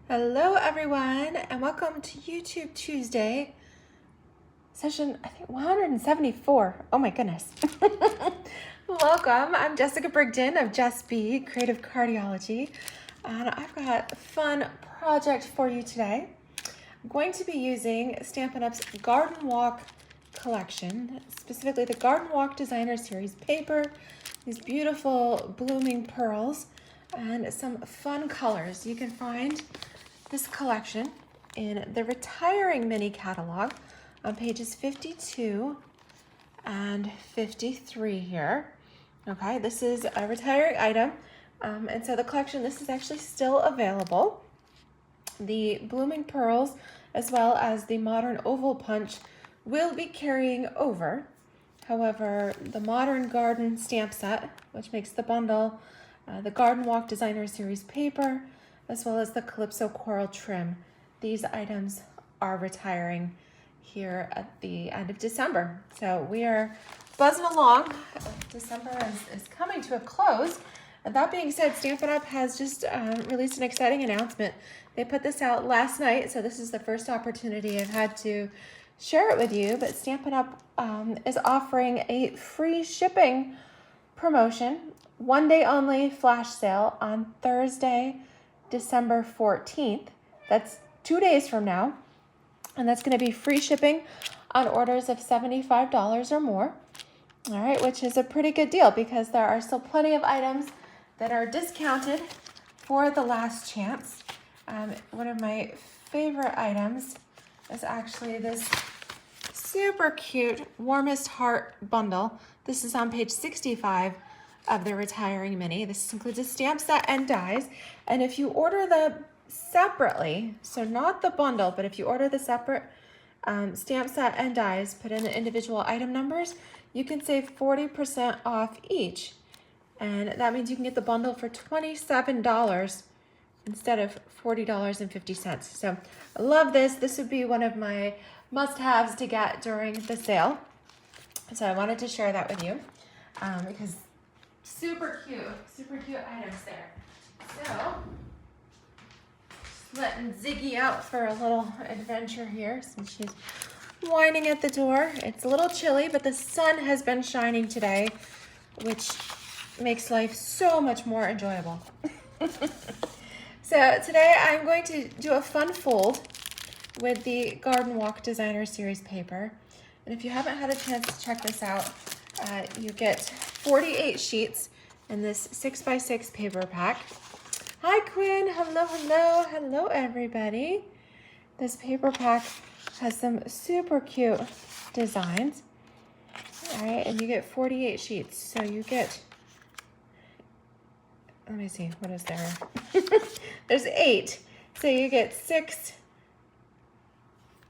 Hello everyone and welcome to YouTube Tuesday, session I think 174. Oh my goodness. Welcome, I'm Jessica Brigden of Just Be Creative Cardiology, and I've got a fun project for you today. I'm going to be using Stampin' Up's Garden Walk collection, specifically the Garden Walk Designer Series paper, these beautiful blooming pearls, and some fun colors. You can find this collection in the Retiring Mini Catalog on pages 52 and 53 here. Okay, this is a retiring item, and so the collection, this is actually still available. The Blooming Pearls, as well as the Modern Oval Punch, will be carrying over. However, the Modern Garden Stamp Set, which makes the bundle, the Garden Walk Designer Series paper, as well as the Calypso Coral Trim, these items are retiring here at the end of December. So we are buzzing along. December is coming to a close. And that being said, Stampin' Up has just released an exciting announcement. They put this out last night, so this is the first opportunity I've had to share it with you, but Stampin' Up is offering a free shipping promotion, one day only flash sale on Thursday, December 14th. That's 2 days from now. And that's going to be free shipping on orders of $75 or more. All right, which is a pretty good deal because there are still plenty of items that are discounted for the last chance. One of my favorite items is actually this super cute Warmest Heart bundle. This is on page 65 of the Retiring Mini. This includes a stamp set and dies. And if you order them separately, so not the bundle, but if you order the separate stamp set and dies, put in the individual item numbers, you can save 40% off each. And that means you can get the bundle for $27 instead of $40.50. So I love this. This would be one of my must-haves to get during the sale. So I wanted to share that with you because super cute items there. So just letting Ziggy out for a little adventure here since she's whining at the door. It's a little chilly, but the sun has been shining today, which makes life so much more enjoyable. So today I'm going to do a fun fold with the Garden Walk Designer Series paper. And if you haven't had a chance to check this out, you get 48 sheets in this 6x6 paper pack. Hi Quinn, hello everybody. This paper pack has some super cute designs. All right, and you get 48 sheets. So you get, let me see, what is there? There's 8. So you get 6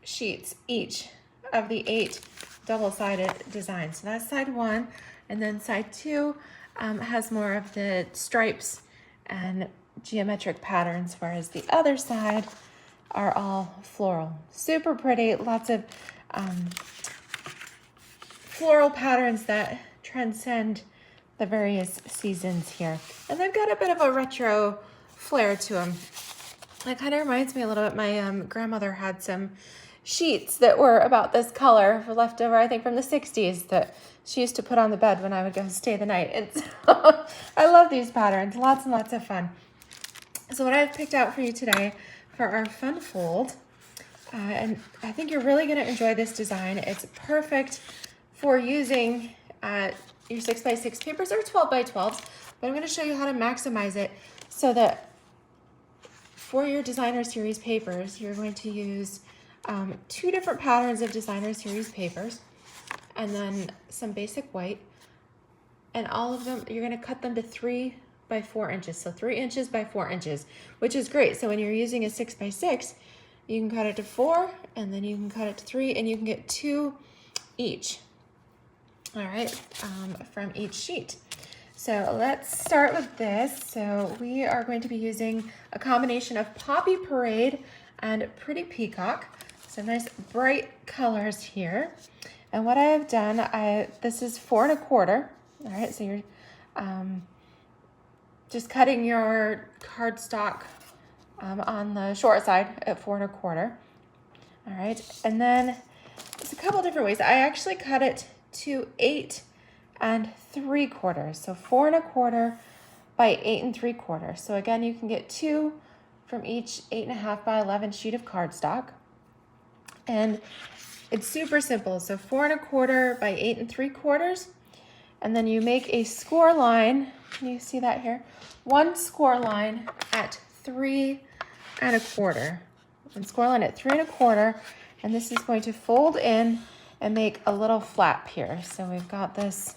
sheets each of the 8 double-sided designs. So that's side 1, and then side 2 has more of the stripes and geometric patterns, whereas the other side are all floral. Super pretty, lots of floral patterns that transcend the various seasons here. And they've got a bit of a retro flair to them. It kind of reminds me a little bit, my grandmother had some sheets that were about this color left over, I think, from the 60s that she used to put on the bed when I would go stay the night. And so I love these patterns, lots and lots of fun. So what I've picked out for you today for our fun fold, and I think you're really going to enjoy this design. It's perfect for using your 6x6 papers or 12x12s, but I'm going to show you how to maximize it so that for your Designer Series papers, you're going to use 2 different patterns of Designer Series papers and then some basic white, and all of them, you're going to cut them to 3 by 4 inches. So 3 inches by 4 inches, which is great. So when you're using a 6x6, you can cut it to 4 and then you can cut it to 3 and you can get 2 each. All right, from each sheet. So let's start with this. So we are going to be using a combination of Poppy Parade and Pretty Peacock. So nice bright colors here. And what I have done, this is 4 1/4. All right, so you're just cutting your cardstock on the short side at 4 1/4. All right, and then there's a couple different ways. I actually cut it to 8 3/4. So 4 1/4 by 8 3/4. So again, you can get 2 from each 8.5 by 11 sheet of cardstock. And it's super simple. So 4 1/4 by 8 3/4. And then you make a score line. Can you see that here? One score line at 3 1/4. One score line at 3 1/4. And this is going to fold in and make a little flap here. So we've got this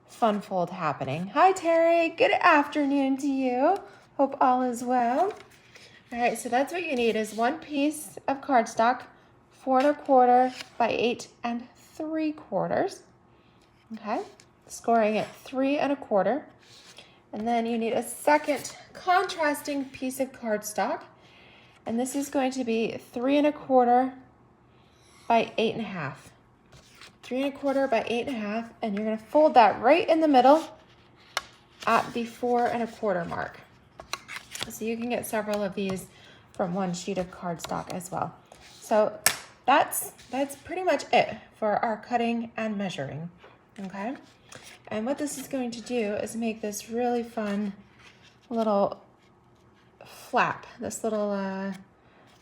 fun fold happening. Hi, Terry. Good afternoon to you. Hope all is well. All right, so that's what you need is one piece of cardstock, 4 1/4 by 8 3/4. Okay, scoring at 3 1/4. And then you need a second contrasting piece of cardstock. And this is going to be 3 1/4 by 8.5. 3 1/4 by 8.5, and you're going to fold that right in the middle at the 4 1/4 mark. So you can get several of these from one sheet of cardstock as well. So that's pretty much it for our cutting and measuring. Okay, and what this is going to do is make this really fun little flap, this little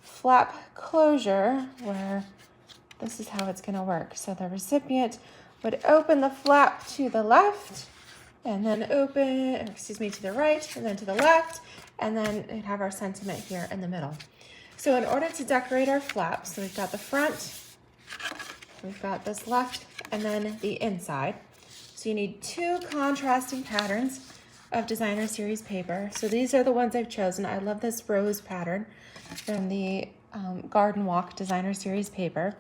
flap closure where this is how it's going to work. So the recipient would open the flap to the left and then to the right and then to the left, and then we'd have our sentiment here in the middle. So in order to decorate our flap, so we've got the front, we've got this left, and then the inside. So you need 2 contrasting patterns of designer series paper. So these are the ones I've chosen. I love this rose pattern from the Garden Walk designer series paper.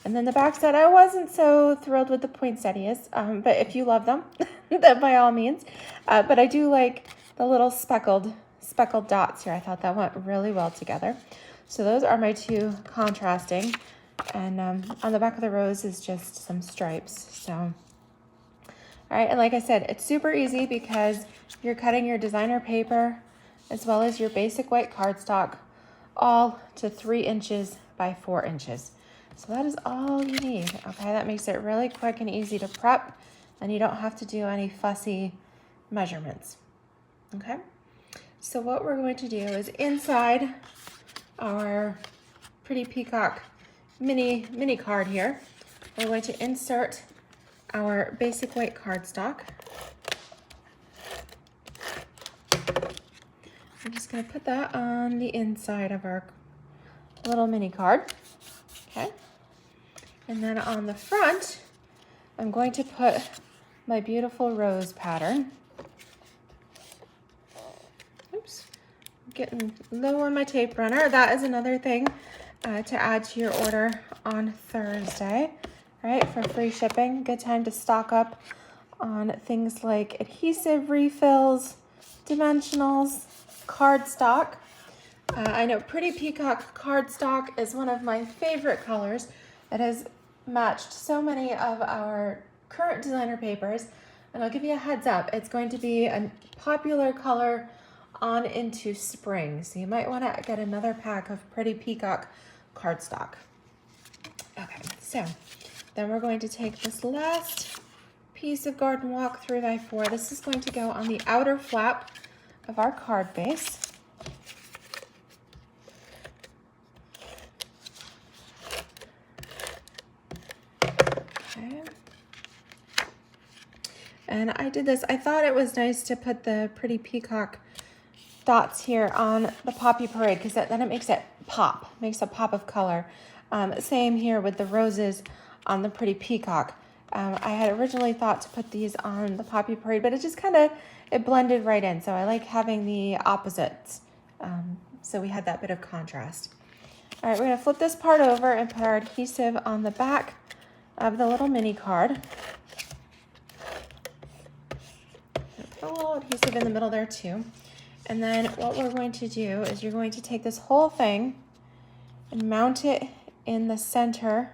And then the back side, I wasn't so thrilled with the poinsettias, but if you love them, then by all means. But I do like the little speckled dots here. I thought that went really well together. So those are my 2 contrasting. And on the back of the rose is just some stripes. So, all right, and like I said, it's super easy because you're cutting your designer paper as well as your basic white cardstock all to 3 inches by 4 inches. So that is all you need. Okay, that makes it really quick and easy to prep, and you don't have to do any fussy measurements. Okay, so what we're going to do is inside our pretty peacock mini card here, we're going to insert our basic white cardstock. I'm just going to put that on the inside of our little mini card. Okay. And then on the front, I'm going to put my beautiful rose pattern. Oops, I'm getting low on my tape runner. That is another thing to add to your order on Thursday, right? For free shipping. Good time to stock up on things like adhesive refills, dimensionals, cardstock. I know Pretty Peacock cardstock is one of my favorite colors. It has matched so many of our current designer papers, and I'll give you a heads up, it's going to be a popular color on into spring, so you might want to get another pack of Pretty Peacock cardstock. Okay, so then we're going to take this last piece of Garden Walk 3x4. This is going to go on the outer flap of our card base. Okay. And I did this, I thought it was nice to put the Pretty Peacock dots here on the Poppy Parade because then it makes it pop, makes a pop of color. Same here with the roses on the Pretty Peacock. I had originally thought to put these on the Poppy Parade, but it just it blended right in. So I like having the opposites. So we had that bit of contrast. All right, we're gonna flip this part over and put our adhesive on the back of the little mini card. Put a little adhesive in the middle there too. And then what we're going to do is you're going to take this whole thing and mount it in the center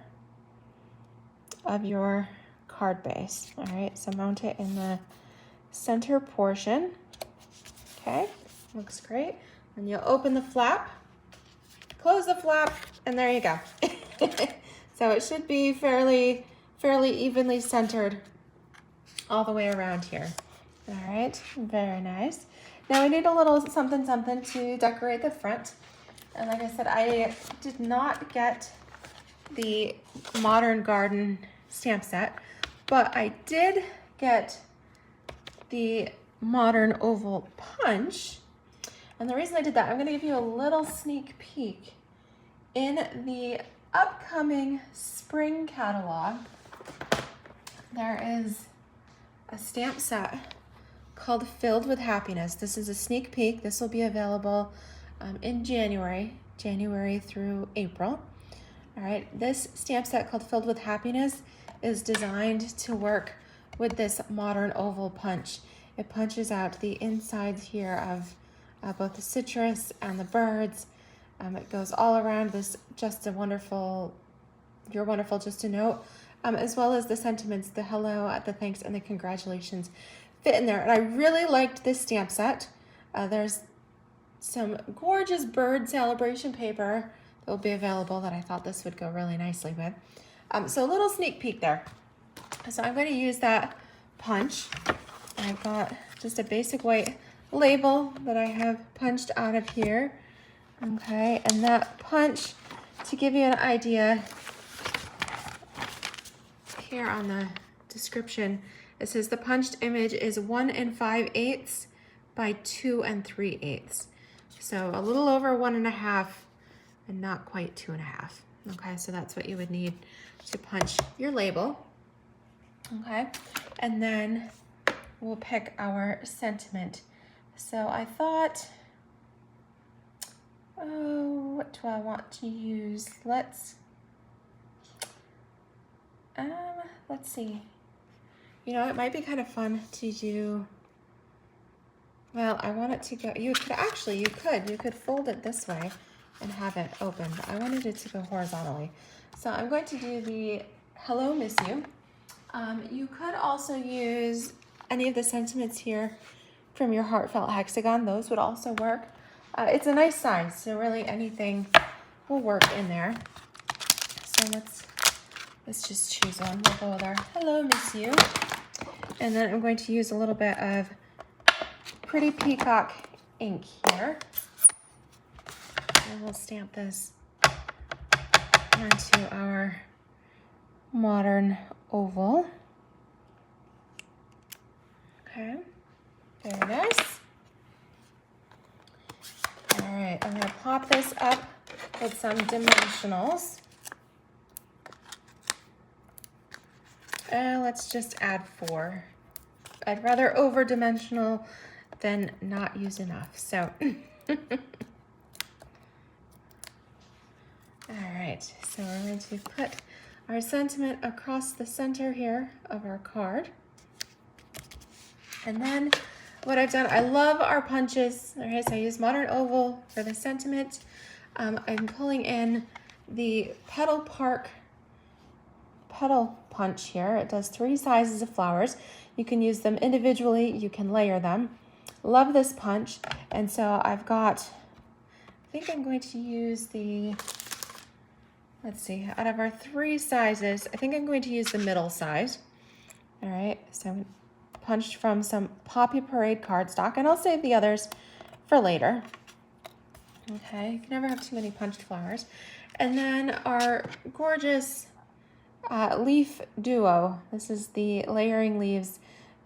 of your card base. All right, so mount it in the center portion. Okay, looks great. And you'll open the flap, close the flap, and there you go. So it should be fairly evenly centered all the way around here. All right, very nice. Now we need a little something to decorate the front. And like I said, I did not get the Modern Garden stamp set, but I did get the Modern Oval Punch. And the reason I did that, I'm gonna give you a little sneak peek. In the upcoming spring catalog, there is a stamp set called Filled with Happiness. This is a sneak peek. This will be available in January through April. All right, this stamp set called Filled with Happiness is designed to work with this Modern Oval Punch. It punches out the insides here of both the citrus and the birds. It goes all around this, just a wonderful, you're wonderful, just a note, as well as the sentiments, the hello, the thanks, and the congratulations fit in there. And I really liked this stamp set. There's some gorgeous bird celebration paper that will be available that I thought this would go really nicely with. So a little sneak peek there. So I'm going to use that punch. I've got just a basic white label that I have punched out of here. Okay, and that punch, to give you an idea, here on the description, it says the punched image is 1 5/8 by 2 3/8. So a little over 1.5 and not quite 2.5. Okay, so that's what you would need to punch your label. Okay, and then we'll pick our sentiment. So I thought, oh, what do I want to use? Let's see. You know, it might be kind of fun to do, well, I want it to go, you could fold it this way and have it open, but I wanted it to go horizontally. So I'm going to do the Hello, Miss You. You could also use any of the sentiments here from your Heartfelt Hexagon. Those would also work. It's a nice size, so really anything will work in there. So let's just choose one. We'll go with our Hello, Miss You. And then I'm going to use a little bit of Pretty Peacock ink here. And we'll stamp this onto our Modern Oval. Okay, very nice. All right, I'm gonna pop this up with some dimensionals. Let's just add 4. I'd rather over-dimensional than not use enough, so. All right, so we're going to put our sentiment across the center here of our card. And then what I've done, I love our punches. All right, so I use Modern Oval for the sentiment. I'm pulling in the Petal Punch here. It does 3 sizes of flowers. You can use them individually, you can layer them. Love this punch. And so I've got, I think I'm going to use the, let's see, out of our 3 sizes, I think I'm going to use the middle size. All right, so I'm punched from some Poppy Parade cardstock, and I'll save the others for later. Okay, you can never have too many punched flowers. And then our gorgeous leaf duo. This is the Layering Leaves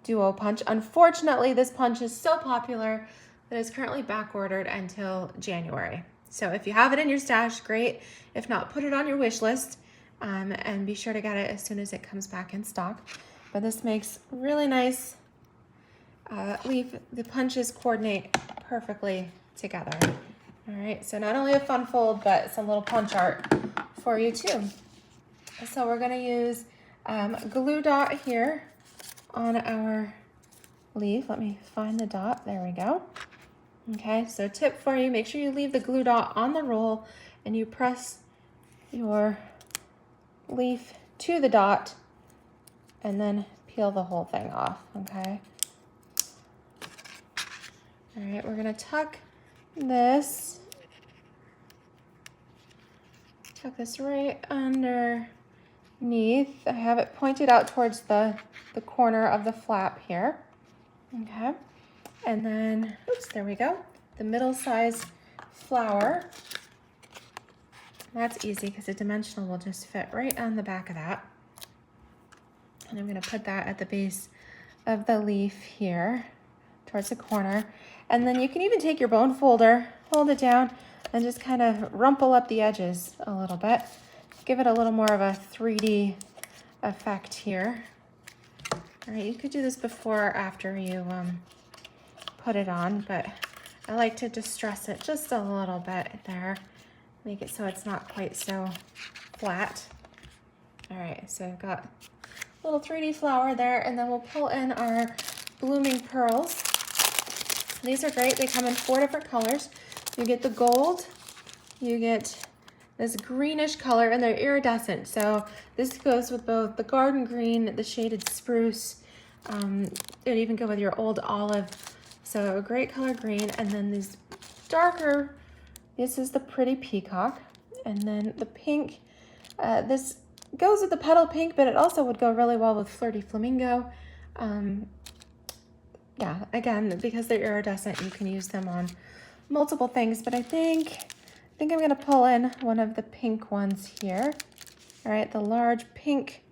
Duo Punch. Unfortunately, this punch is so popular that it's currently back ordered until January. So if you have it in your stash, great. If not, put it on your wish list and be sure to get it as soon as it comes back in stock. But this makes really nice leaf. The punches coordinate perfectly together. All right, so not only a fun fold, but some little punch art for you too. So we're gonna use glue dot here on our leaf. Let me find the dot, there we go. Okay, so tip for you, make sure you leave the glue dot on the roll and you press your leaf to the dot and then peel the whole thing off, okay? All right, we're gonna tuck this. Tuck this right underneath. I have it pointed out towards the corner of the flap here. Okay. And then, oops, there we go. The middle size flower. That's easy because the dimensional will just fit right on the back of that. And I'm going to put that at the base of the leaf here towards the corner. And then you can even take your bone folder, hold it down, and just kind of rumple up the edges a little bit. Give it a little more of a 3D effect here. All right, you could do this before or after you put it on, but I like to distress it just a little bit there. Make it so it's not quite so flat. All right, so I've got a little 3D flower there, and then we'll pull in our blooming pearls. These are great. They come in 4 different colors. You get the gold, you get this greenish color, and they're iridescent. So this goes with both the garden green, the shaded spruce. It would even go with your old olive. So a great color green, and then these darker. This is the pretty peacock, and then the pink. This goes with the petal pink, but it also would go really well with flirty flamingo. Yeah, again, because they're iridescent, you can use them on multiple things, but I think I'm gonna pull in one of the pink ones here. All right, the large pink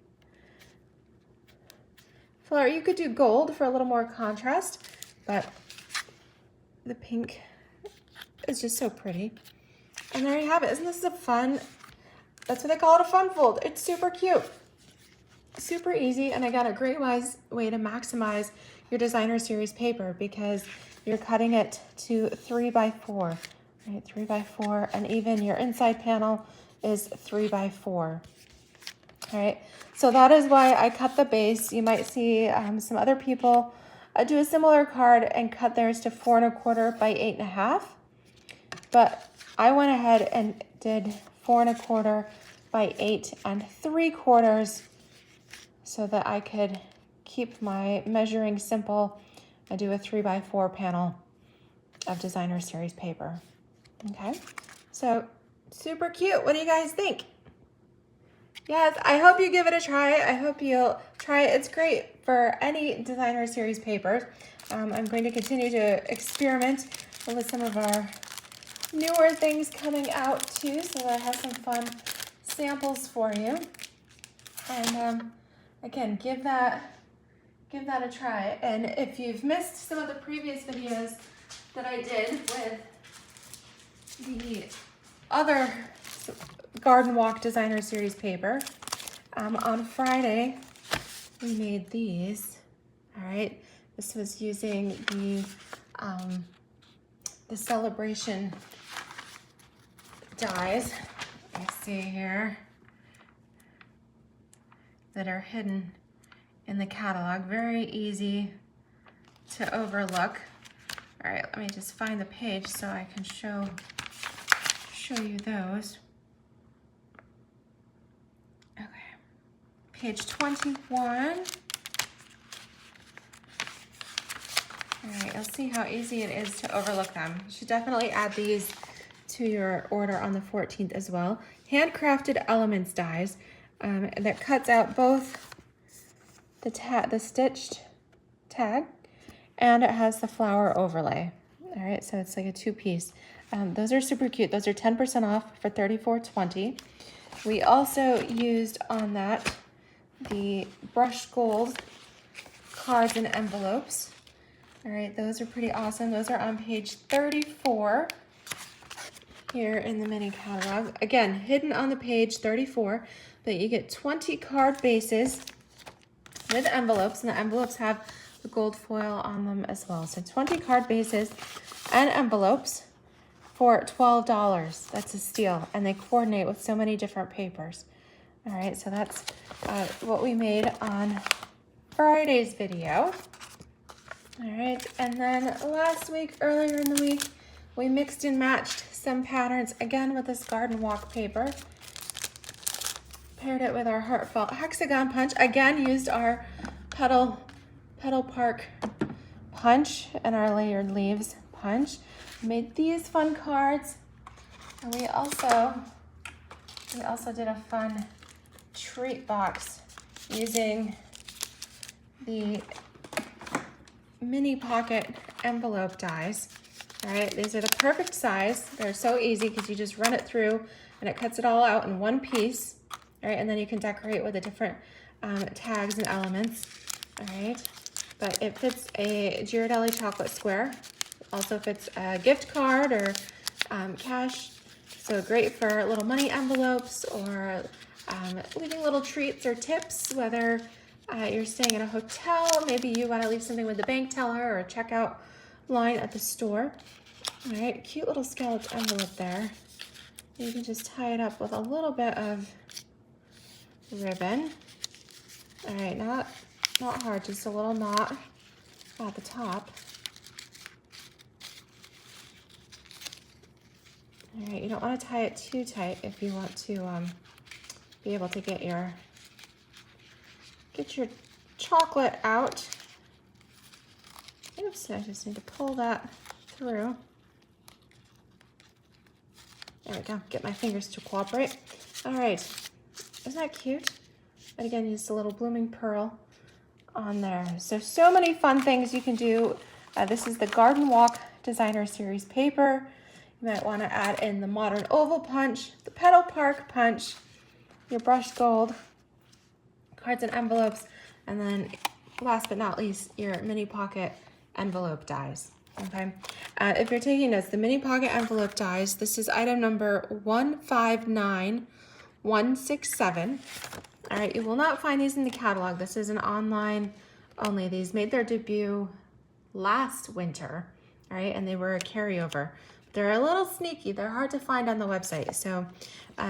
flower. You could do gold for a little more contrast, but the pink is just so pretty. And there you have it. Isn't this a fun, that's what they call it, a fun fold. It's super cute, super easy, and again, a great way to maximize your designer series paper because you're cutting it to 3x4, right? 3x4, and even your inside panel is 3x4. All right, so that is why I cut the base. You might see some other people do a similar card and cut theirs to 4 1/4 by 8 1/2. But I went ahead and did 4 1/4 by 8 3/4 so that I could keep my measuring simple. I do a 3x4 panel of designer series paper. Okay, so super cute. What do you guys think? Yes, I hope you give it a try. I hope you'll try it. It's great for any designer series papers. I'm going to continue to experiment with some of our newer things coming out too, so that I have some fun samples for you. And again, give that a try. And if you've missed some of the previous videos that I did with the other Garden Walk Designer Series paper, on Friday we made these. All right, this was using the celebration dies. You see here that are hidden in the catalog. Very easy to overlook. All right, let me just find the page so I can show you those. Okay, page 21. All right, you'll see how easy it is to overlook them. You should definitely add these to your order on the 14th as well. Handcrafted elements dies that cuts out both the stitched tag, and it has the flower overlay. All right, so it's like a 2-piece. Those are super cute. Those are 10% off for $34.20. We also used on that the brushed gold cards and envelopes. All right, those are pretty awesome. Those are on page 34 here in the mini catalog. Again, hidden on the page 34, but you get 20 card bases with envelopes, and the envelopes have the gold foil on them as well. So 20 card bases and envelopes for $12. That's a steal, and they coordinate with so many different papers. All right, so that's what we made on Friday's video. All right, and then last week, earlier in the week, we mixed and matched some patterns, again with this Garden Walk paper. Paired it with our Heartfelt Hexagon punch. Again, used our Petal Park punch and our layered leaves punch. Made these fun cards. And we also did a fun treat box using the mini pocket envelope dies. All right, these are the perfect size. They're so easy because you just run it through and it cuts it all out in one piece. All right, and then you can decorate with the different tags and elements. All right, but it fits a Ghirardelli chocolate square. Also fits a gift card or cash. So great for little money envelopes or leaving little treats or tips, whether you're staying in a hotel, maybe you want to leave something with the bank teller or a checkout line at the store. All right, cute little scalloped envelope there. You can just tie it up with a little bit of ribbon. All right, not hard, just a little knot at the top. All right, you don't want to tie it too tight if you want to be able to get your chocolate out. Oops, I just need to pull that through. There we go, get my fingers to cooperate. All right, isn't that cute? And again, just a little blooming pearl on there. So many fun things you can do. This is the Garden Walk Designer Series paper. You might want to add in the Modern Oval Punch, the Petal Park Punch, your brushed gold, cards and envelopes, and then last but not least, your mini pocket envelope dies. Okay, if you're taking notes, the mini pocket envelope dies, this is item number 159167. All right, you will not find these in the catalog. This is an online only. These made their debut last winter, all right, and they were a carryover. They're a little sneaky. They're hard to find on the website, so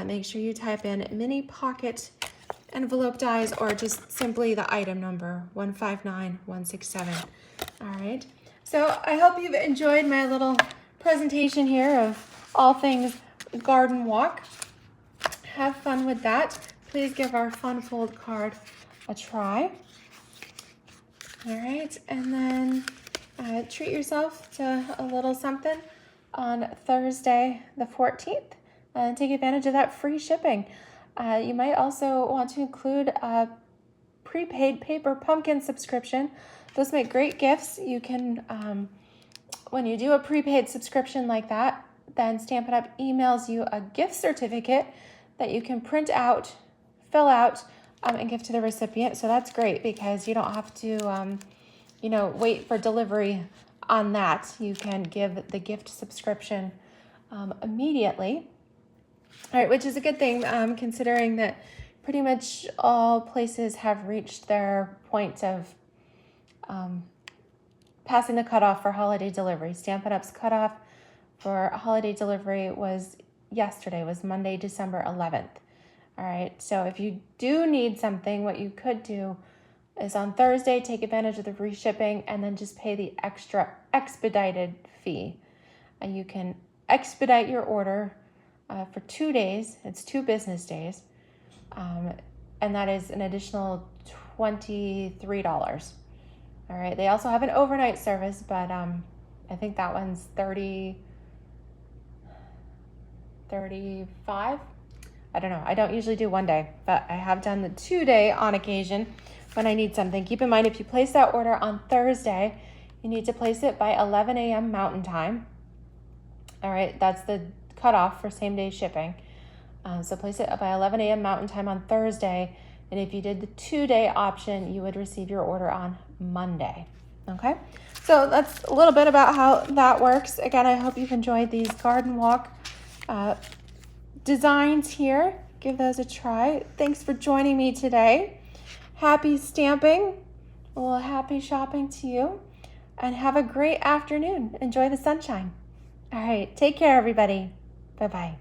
make sure you type in mini pocket envelope dies or just simply the item number 159167. All right, so I hope you've enjoyed my little presentation here of all things Garden Walk. Have fun with that. Please give our fun fold card a try. All right, and then treat yourself to a little something on Thursday the 14th and take advantage of that free shipping. You might also want to include a prepaid paper pumpkin subscription. Those make great gifts. You can, when you do a prepaid subscription like that, then Stampin' Up! Emails you a gift certificate that you can print out, fill out, and give to the recipient. So that's great because you don't have to, wait for delivery on that. You can give the gift subscription immediately. All right, which is a good thing considering that pretty much all places have reached their point of passing the cutoff for holiday delivery. Stampin' Up's cutoff for holiday delivery was yesterday, was Monday, December 11th. All right, so if you do need something, what you could do is on Thursday, take advantage of the free shipping and then just pay the extra expedited fee. And you can expedite your order for 2 days. It's 2 business days. And that is an additional $23. All right, they also have an overnight service, but I think that one's $35. I don't know. I don't usually do 1 day, but I have done the 2 day on occasion when I need something. Keep in mind, if you place that order on Thursday, you need to place it by 11 a.m. Mountain Time. All right, that's the cutoff for same day shipping. So place it by 11 a.m. Mountain Time on Thursday. And if you did the 2 day option, you would receive your order on Monday. Okay, so that's a little bit about how that works. Again, I hope you've enjoyed these Garden Walk designs here. Give those a try. Thanks for joining me today. Happy stamping, well, happy shopping to you, and have a great afternoon. Enjoy the sunshine. All right, take care, everybody. Bye-bye.